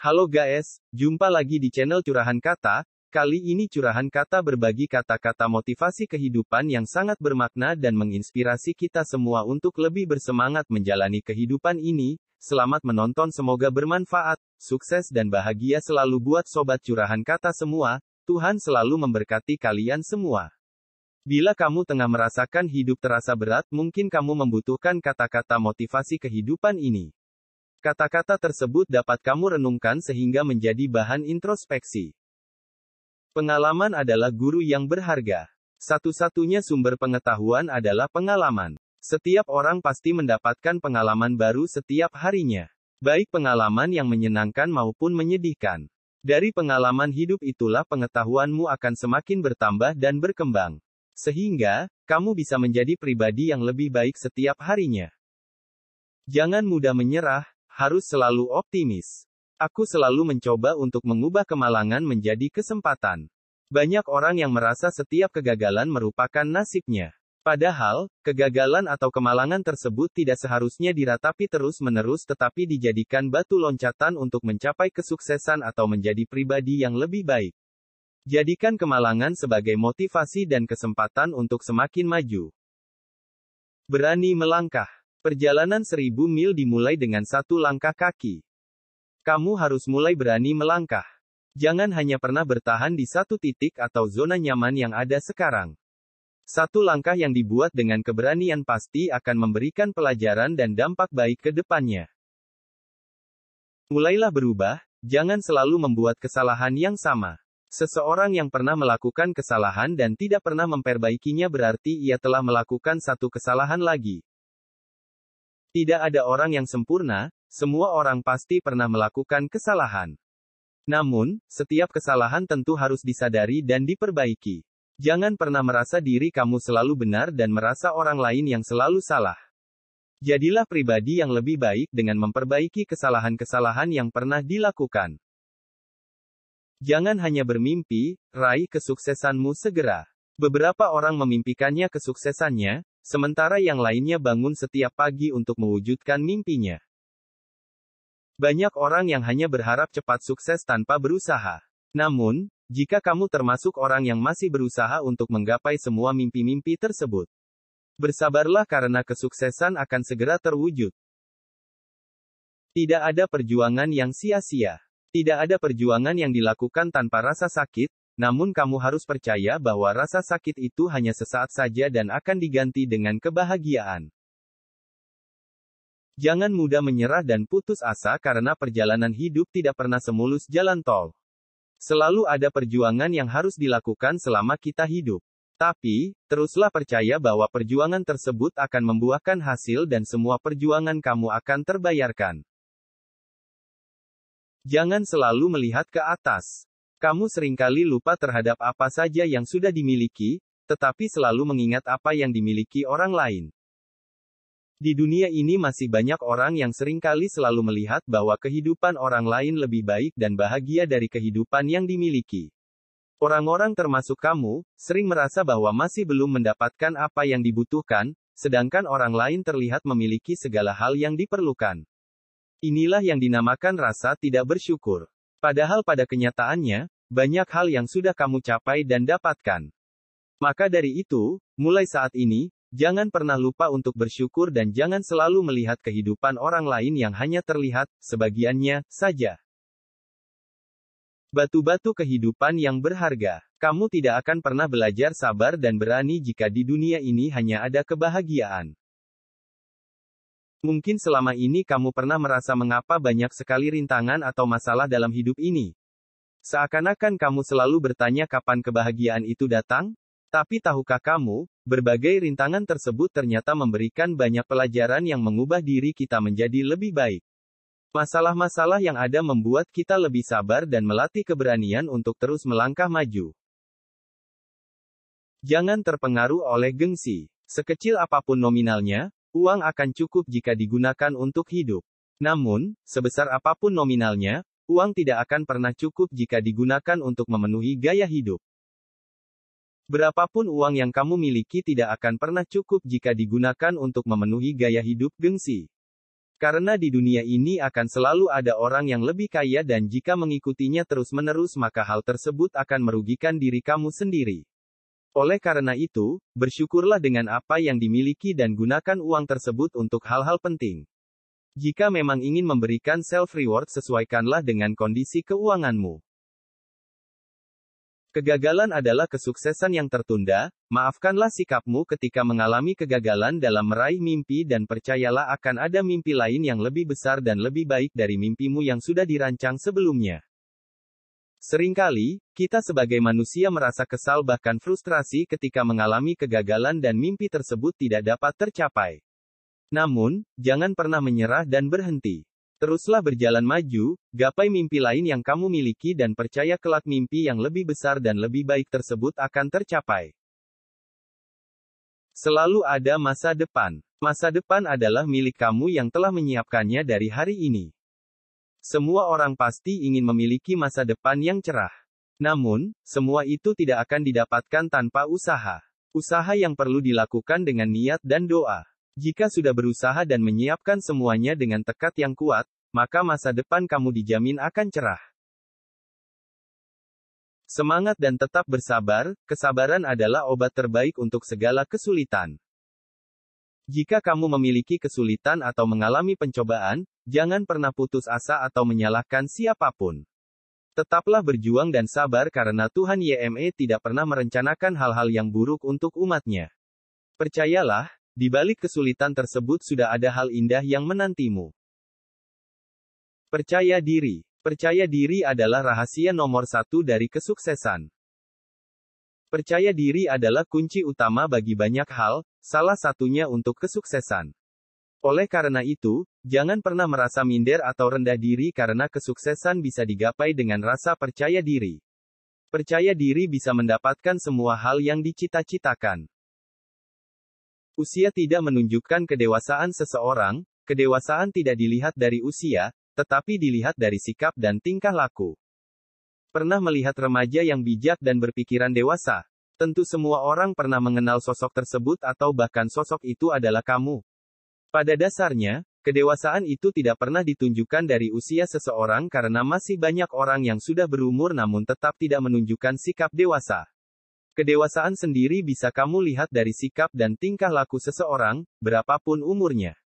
Halo guys, jumpa lagi di channel Curahan Kata. Kali ini Curahan Kata berbagi kata-kata motivasi kehidupan yang sangat bermakna dan menginspirasi kita semua untuk lebih bersemangat menjalani kehidupan ini. Selamat menonton, semoga bermanfaat, sukses dan bahagia selalu buat sobat Curahan Kata semua. Tuhan selalu memberkati kalian semua. Bila kamu tengah merasakan hidup terasa berat, mungkin kamu membutuhkan kata-kata motivasi kehidupan ini. Kata-kata tersebut dapat kamu renungkan sehingga menjadi bahan introspeksi. Pengalaman adalah guru yang berharga. Satu-satunya sumber pengetahuan adalah pengalaman. Setiap orang pasti mendapatkan pengalaman baru setiap harinya. Baik pengalaman yang menyenangkan maupun menyedihkan. Dari pengalaman hidup itulah pengetahuanmu akan semakin bertambah dan berkembang. Sehingga, kamu bisa menjadi pribadi yang lebih baik setiap harinya. Jangan mudah menyerah. Harus selalu optimis. Aku selalu mencoba untuk mengubah kemalangan menjadi kesempatan. Banyak orang yang merasa setiap kegagalan merupakan nasibnya. Padahal, kegagalan atau kemalangan tersebut tidak seharusnya diratapi terus-menerus tetapi dijadikan batu loncatan untuk mencapai kesuksesan atau menjadi pribadi yang lebih baik. Jadikan kemalangan sebagai motivasi dan kesempatan untuk semakin maju. Berani melangkah. Perjalanan 1000 mil dimulai dengan satu langkah kaki. Kamu harus mulai berani melangkah. Jangan hanya pernah bertahan di satu titik atau zona nyaman yang ada sekarang. Satu langkah yang dibuat dengan keberanian pasti akan memberikan pelajaran dan dampak baik ke depannya. Mulailah berubah, jangan selalu membuat kesalahan yang sama. Seseorang yang pernah melakukan kesalahan dan tidak pernah memperbaikinya berarti ia telah melakukan satu kesalahan lagi. Tidak ada orang yang sempurna, semua orang pasti pernah melakukan kesalahan. Namun, setiap kesalahan tentu harus disadari dan diperbaiki. Jangan pernah merasa diri kamu selalu benar dan merasa orang lain yang selalu salah. Jadilah pribadi yang lebih baik dengan memperbaiki kesalahan-kesalahan yang pernah dilakukan. Jangan hanya bermimpi, raih kesuksesanmu segera. Beberapa orang memimpikannya kesuksesannya, sementara yang lainnya bangun setiap pagi untuk mewujudkan mimpinya. Banyak orang yang hanya berharap cepat sukses tanpa berusaha. Namun, jika kamu termasuk orang yang masih berusaha untuk menggapai semua mimpi-mimpi tersebut, bersabarlah karena kesuksesan akan segera terwujud. Tidak ada perjuangan yang sia-sia. Tidak ada perjuangan yang dilakukan tanpa rasa sakit. Namun kamu harus percaya bahwa rasa sakit itu hanya sesaat saja dan akan diganti dengan kebahagiaan. Jangan mudah menyerah dan putus asa karena perjalanan hidup tidak pernah semulus jalan tol. Selalu ada perjuangan yang harus dilakukan selama kita hidup. Tapi, teruslah percaya bahwa perjuangan tersebut akan membuahkan hasil dan semua perjuangan kamu akan terbayarkan. Jangan selalu melihat ke atas. Kamu seringkali lupa terhadap apa saja yang sudah dimiliki, tetapi selalu mengingat apa yang dimiliki orang lain. Di dunia ini masih banyak orang yang seringkali selalu melihat bahwa kehidupan orang lain lebih baik dan bahagia dari kehidupan yang dimiliki. Orang-orang termasuk kamu, sering merasa bahwa masih belum mendapatkan apa yang dibutuhkan, sedangkan orang lain terlihat memiliki segala hal yang diperlukan. Inilah yang dinamakan rasa tidak bersyukur. Padahal pada kenyataannya, banyak hal yang sudah kamu capai dan dapatkan. Maka dari itu, mulai saat ini, jangan pernah lupa untuk bersyukur dan jangan selalu melihat kehidupan orang lain yang hanya terlihat, sebagiannya, saja. Batu-batu kehidupan yang berharga. Kamu tidak akan pernah belajar sabar dan berani jika di dunia ini hanya ada kebahagiaan. Mungkin selama ini kamu pernah merasa mengapa banyak sekali rintangan atau masalah dalam hidup ini. Seakan-akan kamu selalu bertanya kapan kebahagiaan itu datang? Tapi tahukah kamu, berbagai rintangan tersebut ternyata memberikan banyak pelajaran yang mengubah diri kita menjadi lebih baik. Masalah-masalah yang ada membuat kita lebih sabar dan melatih keberanian untuk terus melangkah maju. Jangan terpengaruh oleh gengsi. Sekecil apapun nominalnya, uang akan cukup jika digunakan untuk hidup. Namun, sebesar apapun nominalnya, uang tidak akan pernah cukup jika digunakan untuk memenuhi gaya hidup. Berapapun uang yang kamu miliki tidak akan pernah cukup jika digunakan untuk memenuhi gaya hidup gengsi. Karena di dunia ini akan selalu ada orang yang lebih kaya dan jika mengikutinya terus-menerus maka hal tersebut akan merugikan diri kamu sendiri. Oleh karena itu, bersyukurlah dengan apa yang dimiliki dan gunakan uang tersebut untuk hal-hal penting. Jika memang ingin memberikan self-reward sesuaikanlah dengan kondisi keuanganmu. Kegagalan adalah kesuksesan yang tertunda, maafkanlah sikapmu ketika mengalami kegagalan dalam meraih mimpi dan percayalah akan ada mimpi lain yang lebih besar dan lebih baik dari mimpimu yang sudah dirancang sebelumnya. Seringkali, kita sebagai manusia merasa kesal bahkan frustrasi ketika mengalami kegagalan dan mimpi tersebut tidak dapat tercapai. Namun, jangan pernah menyerah dan berhenti. Teruslah berjalan maju, gapai mimpi lain yang kamu miliki dan percaya kelak mimpi yang lebih besar dan lebih baik tersebut akan tercapai. Selalu ada masa depan. Masa depan adalah milik kamu yang telah menyiapkannya dari hari ini. Semua orang pasti ingin memiliki masa depan yang cerah. Namun, semua itu tidak akan didapatkan tanpa usaha. Usaha yang perlu dilakukan dengan niat dan doa. Jika sudah berusaha dan menyiapkan semuanya dengan tekad yang kuat, maka masa depan kamu dijamin akan cerah. Semangat dan tetap bersabar, kesabaran adalah obat terbaik untuk segala kesulitan. Jika kamu memiliki kesulitan atau mengalami pencobaan, jangan pernah putus asa atau menyalahkan siapapun. Tetaplah berjuang dan sabar karena Tuhan YME tidak pernah merencanakan hal-hal yang buruk untuk umatnya. Percayalah, di balik kesulitan tersebut sudah ada hal indah yang menantimu. Percaya diri. Percaya diri adalah rahasia nomor 1 dari kesuksesan. Percaya diri adalah kunci utama bagi banyak hal, salah satunya untuk kesuksesan. Oleh karena itu, jangan pernah merasa minder atau rendah diri karena kesuksesan bisa digapai dengan rasa percaya diri. Percaya diri bisa mendapatkan semua hal yang dicita-citakan. Usia tidak menunjukkan kedewasaan seseorang, kedewasaan tidak dilihat dari usia, tetapi dilihat dari sikap dan tingkah laku. Pernah melihat remaja yang bijak dan berpikiran dewasa? Tentu semua orang pernah mengenal sosok tersebut atau bahkan sosok itu adalah kamu. Pada dasarnya, kedewasaan itu tidak pernah ditunjukkan dari usia seseorang karena masih banyak orang yang sudah berumur namun tetap tidak menunjukkan sikap dewasa. Kedewasaan sendiri bisa kamu lihat dari sikap dan tingkah laku seseorang, berapapun umurnya.